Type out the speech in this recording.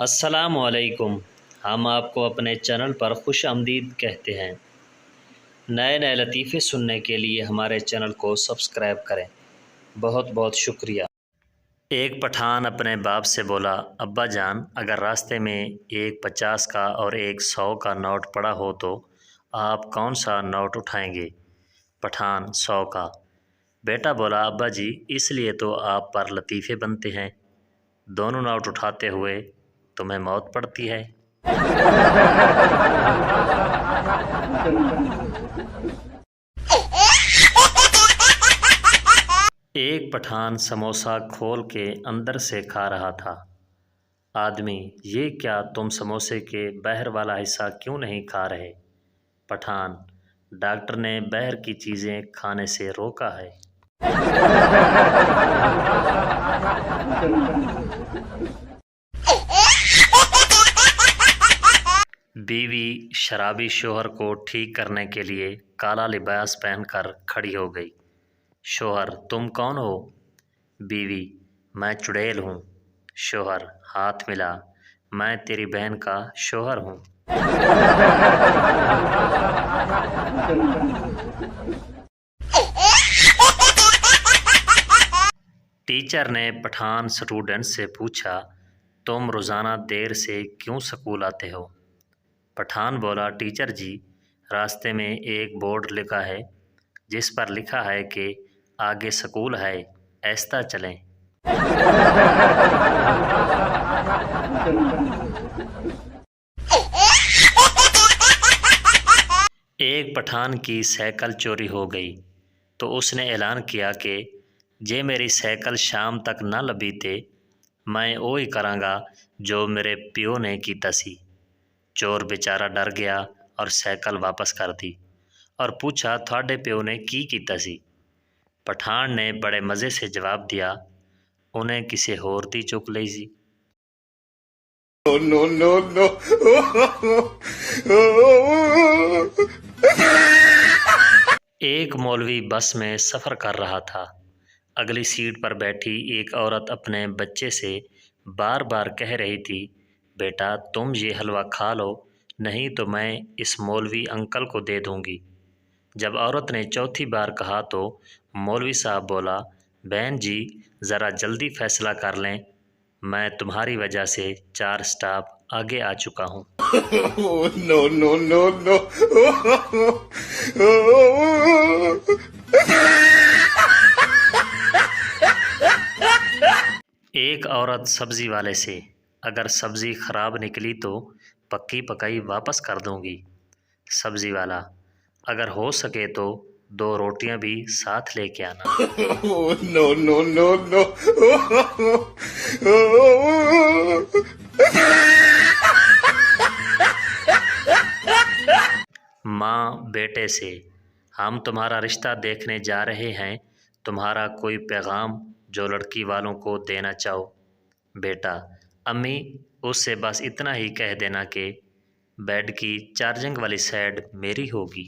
السلام علیکم۔ ہم آپ کو اپنے چینل پر خوش آمدید کہتے ہیں۔ نئے نئے لطیفے سننے کے لیے ہمارے چینل کو سبسکرائب کریں۔ بہت بہت شکریہ۔ ایک پٹھان اپنے باپ سے بولا، ابا جان، اگر راستے میں ایک 50 کا اور ایک 100 کا نوٹ پڑا ہو تو آپ کون سا نوٹ اٹھائیں گے؟ پٹھان: 100 کا۔ بیٹا بولا، ابا جی، اس لیے تو آپ پر لطیفے بنتے ہیں، دونوں نوٹ اٹھاتے ہوئے تمہیں موت پڑتی ہے۔ ایک پٹھان سموسہ کھول کے اندر سے کھا رہا تھا۔ آدمی: یہ کیا، تم سموسے کے باہر والا حصہ کیوں نہیں کھا رہے؟ پٹھان: ڈاکٹر نے باہر کی چیزیں کھانے سے روکا ہے۔ بیوی شرابی شوہر کو ٹھیک کرنے کے لیے کالا لباس پہن کر کھڑی ہو گئی۔ شوہر: تم کون ہو؟ بیوی: میں چڑیل ہوں۔ شوہر ہاتھ ملا: میں تیری بہن کا شوہر ہوں۔ ٹیچر نے پٹھان اسٹوڈنٹ سے پوچھا، تم روزانہ دیر سے کیوں سکول آتے ہو؟ پٹھان بولا، ٹیچر جی، راستے میں ایک بورڈ لگا ہے جس پر لکھا ہے کہ آگے سکول ہے، آہستہ چلیں۔ ایک پٹھان کی سائیکل چوری ہو گئی تو اس نے اعلان کیا کہ جے میری سائیکل شام تک نہ لبھی تے میں وہی کراں گا جو میرے پیو نے کیتا سی۔ چور بیچارہ ڈر گیا اور سائیکل واپس کر دی اور پوچھا، تھوڑے پیو نے کی کیتا سی؟ پٹھان نے بڑے مزے سے جواب دیا، انہیں کسے ہور دی چک لئی سی۔ ایک مولوی بس میں سفر کر رہا تھا۔ اگلی سیٹ پر بیٹھی ایک عورت اپنے بچے سے بار بار کہہ رہی تھی، بیٹا تم یہ حلوہ کھا لو، نہیں تو میں اس مولوی انکل کو دے دوں گی۔ جب عورت نے چوتھی بار کہا تو مولوی صاحب بولا، بہن جی ذرا جلدی فیصلہ کر لیں، میں تمہاری وجہ سے 4 سٹاپ آگے آ چکا ہوں۔ ایک عورت سبزی والے سے، اگر سبزی خراب نکلی تو پکی پکائی واپس کر دوں گی۔ سبزی والا: اگر ہو سکے تو 2 روٹیاں بھی ساتھ لے کے آنا۔ ماں بیٹے سے، ہم تمہارا رشتہ دیکھنے جا رہے ہیں، تمہارا کوئی پیغام جو لڑکی والوں کو دینا چاہو؟ بیٹا: امی اس سے بس اتنا ہی کہہ دینا کہ بیڈ کی چارجنگ والی سائیڈ میری ہوگی۔